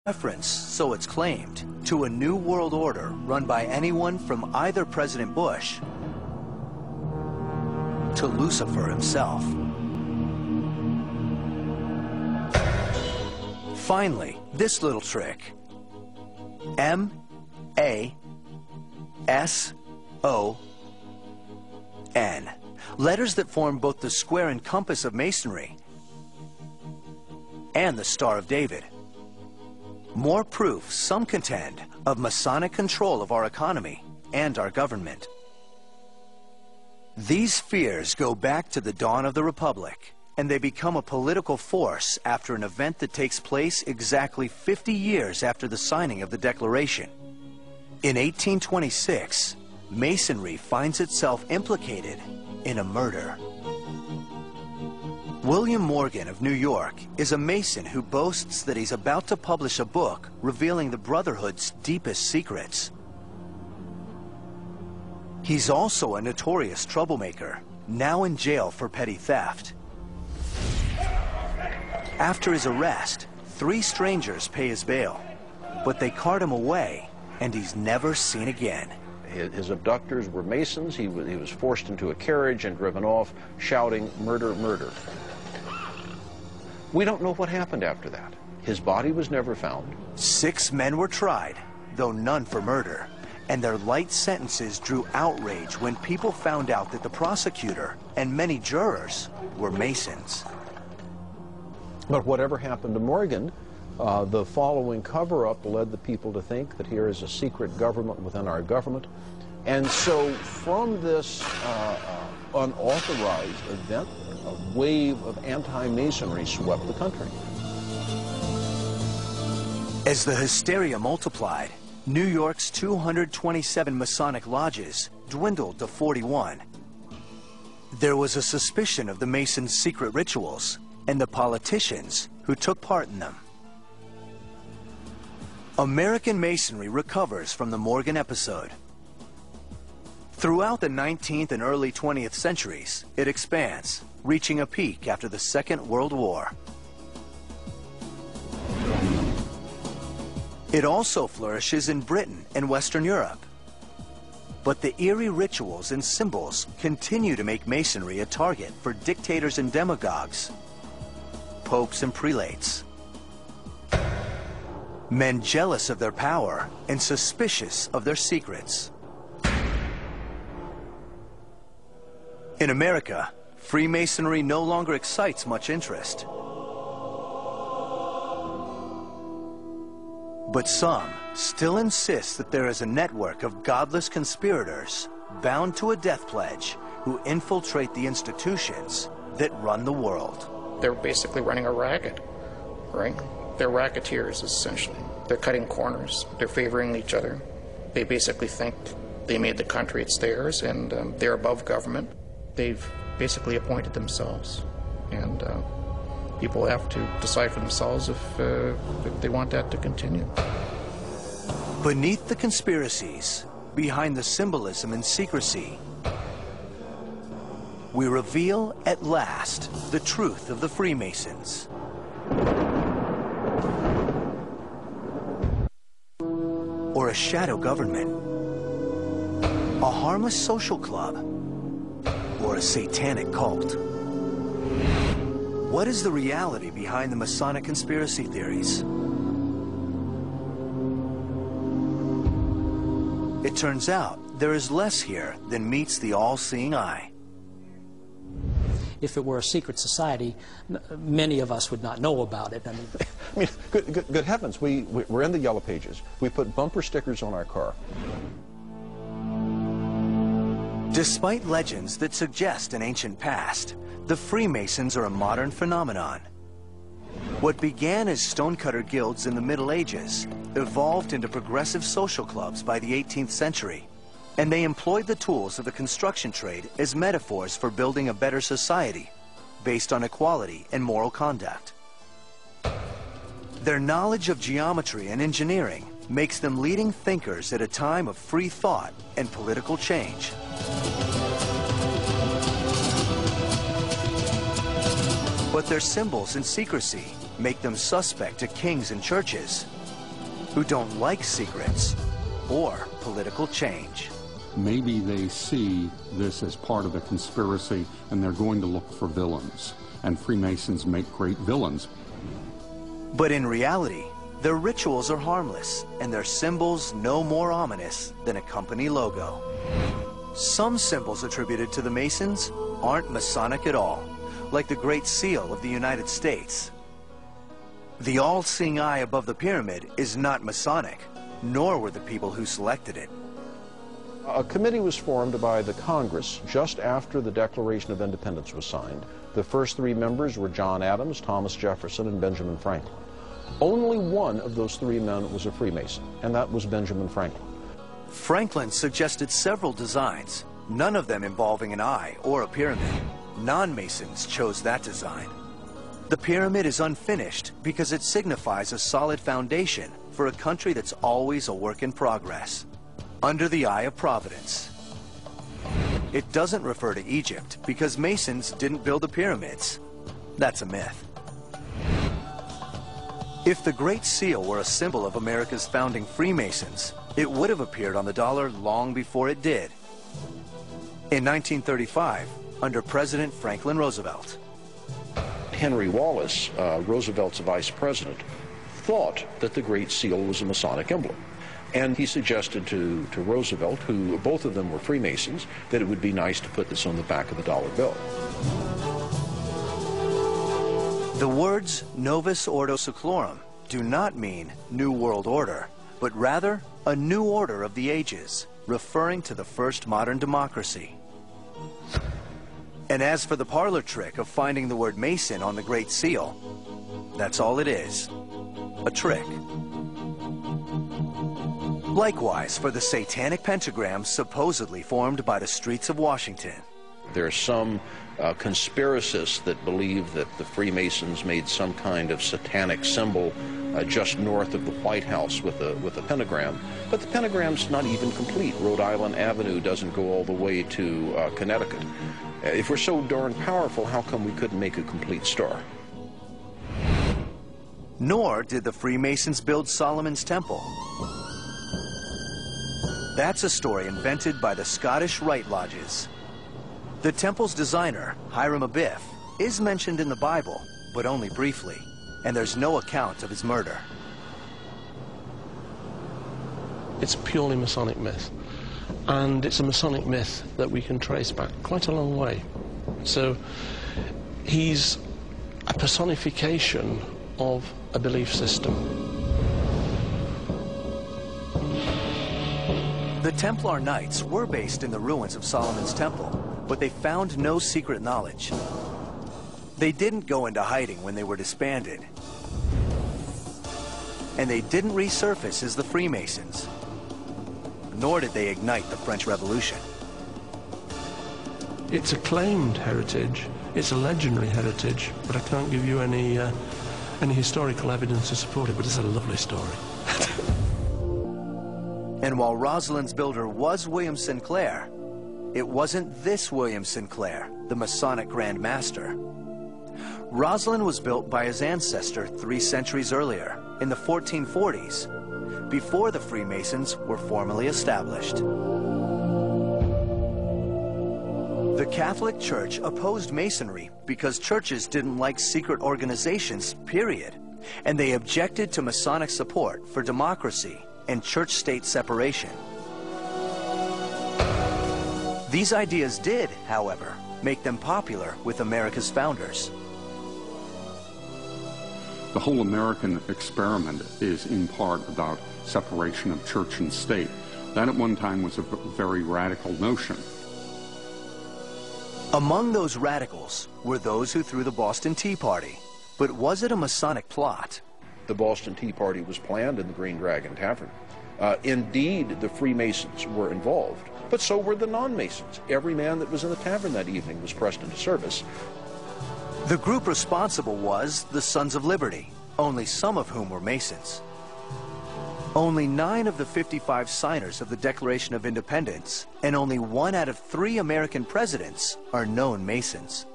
reference, so it's claimed, to a new world order run by anyone from either President Bush to Lucifer himself. Finally, this little trick. M-A-S-O-N. Letters that form both the square and compass of Masonry and the Star of David. More proof, some contend, of Masonic control of our economy and our government. These fears go back to the dawn of the Republic, and they become a political force after an event that takes place exactly 50 years after the signing of the Declaration. In 1826, Masonry finds itself implicated in a murder. William Morgan of New York is a Mason who boasts that he's about to publish a book revealing the Brotherhood's deepest secrets. He's also a notorious troublemaker, now in jail for petty theft. After his arrest, 3 strangers pay his bail, but they cart him away, and he's never seen again. His abductors were Masons. He was forced into a carriage and driven off, shouting, "Murder, murder." We don't know what happened after that. His body was never found. 6 men were tried, though none for murder, and their light sentences drew outrage when people found out that the prosecutor and many jurors were Masons. But whatever happened to Morgan, the following cover-up led the people to think that here is a secret government within our government. And so from this unauthorized event, a wave of anti-Masonry swept the country. As the hysteria multiplied, New York's 227 Masonic lodges dwindled to 41. There was a suspicion of the Masons' secret rituals and the politicians who took part in them. American Masonry recovers from the Morgan episode. Throughout the 19th and early 20th centuries, it expands, reaching a peak after the Second World War. It also flourishes in Britain and Western Europe. But the eerie rituals and symbols continue to make Masonry a target for dictators and demagogues, popes and prelates, men jealous of their power and suspicious of their secrets. In America, Freemasonry no longer excites much interest. But some still insist that there is a network of godless conspirators bound to a death pledge who infiltrate the institutions that run the world. They're basically running a racket, right? They're racketeers, essentially. They're cutting corners. They're favoring each other. They basically think they made the country, it's theirs, and they're above government. They've basically appointed themselves, and people have to decide for themselves if they want that to continue. Beneath the conspiracies, behind the symbolism and secrecy, we reveal at last the truth of the Freemasons. Or a shadow government, a harmless social club, or a satanic cult. What is the reality behind the Masonic conspiracy theories? It turns out there is less here than meets the all-seeing eye. If it were a secret society, many of us would not know about it. I mean, good heavens, we're in the Yellow Pages. We put bumper stickers on our car. Despite legends that suggest an ancient past, the Freemasons are a modern phenomenon. What began as stonecutter guilds in the Middle Ages evolved into progressive social clubs by the 18th century, and they employed the tools of the construction trade as metaphors for building a better society based on equality and moral conduct. Their knowledge of geometry and engineering makes them leading thinkers at a time of free thought and political change. But their symbols and secrecy make them suspect to kings and churches who don't like secrets or political change. Maybe they see this as part of a conspiracy and they're going to look for villains. And Freemasons make great villains. But in reality, their rituals are harmless and their symbols no more ominous than a company logo. Some symbols attributed to the Masons aren't Masonic at all, like the Great Seal of the United States. The all-seeing eye above the pyramid is not Masonic, nor were the people who selected it. A committee was formed by the Congress just after the Declaration of Independence was signed. The first three members were John Adams, Thomas Jefferson, and Benjamin Franklin. Only one of those three men was a Freemason, and that was Benjamin Franklin. Franklin suggested several designs, none of them involving an eye or a pyramid. Non-Masons chose that design. The pyramid is unfinished because it signifies a solid foundation for a country that's always a work in progress. Under the eye of Providence. It doesn't refer to Egypt because Masons didn't build the pyramids. That's a myth. If the Great Seal were a symbol of America's founding Freemasons, it would have appeared on the dollar long before it did. In 1935, under President Franklin Roosevelt. Henry Wallace, Roosevelt's vice president, thought that the Great Seal was a Masonic emblem. And he suggested to Roosevelt, who both of them were Freemasons, that it would be nice to put this on the back of the dollar bill. The words Novus Ordo Seclorum do not mean New World Order, but rather a new order of the ages, referring to the first modern democracy. And as for the parlor trick of finding the word Mason on the Great Seal, that's all it is, a trick. Likewise for the satanic pentagram supposedly formed by the streets of Washington. There are some conspiracists that believe that the Freemasons made some kind of satanic symbol just north of the White House with a pentagram. But the pentagram's not even complete. Rhode Island Avenue doesn't go all the way to Connecticut. If we're so darn powerful, how come we couldn't make a complete star? Nor did the Freemasons build Solomon's Temple. That's a story invented by the Scottish Rite Lodges. The temple's designer, Hiram Abiff, is mentioned in the Bible, but only briefly, and there's no account of his murder. It's a purely Masonic myth, and it's a Masonic myth that we can trace back quite a long way. So he's a personification of a belief system. The Templar Knights were based in the ruins of Solomon's Temple, but they found no secret knowledge. They didn't go into hiding when they were disbanded. And they didn't resurface as the Freemasons. Nor did they ignite the French Revolution. It's a claimed heritage, it's a legendary heritage, but I can't give you any historical evidence to support it, but it's a lovely story. And while Rosalind's builder was William Sinclair, it wasn't this William Sinclair, the Masonic Grand Master. Rosalind was built by his ancestor 3 centuries earlier, in the 1440s, before the Freemasons were formally established. The Catholic Church opposed Masonry because churches didn't like secret organizations, period, and they objected to Masonic support for democracy and church-state separation. These ideas did, however, make them popular with America's founders. The whole American experiment is in part about separation of church and state. That at one time was a very radical notion. Among those radicals were those who threw the Boston Tea Party. But was it a Masonic plot? The Boston Tea Party was planned in the Green Dragon Tavern. Indeed, the Freemasons were involved, but so were the non-Masons. Every man that was in the tavern that evening was pressed into service. The group responsible was the Sons of Liberty, only some of whom were Masons. Only 9 of the 55 signers of the Declaration of Independence, and only 1 out of 3 American presidents are known Masons.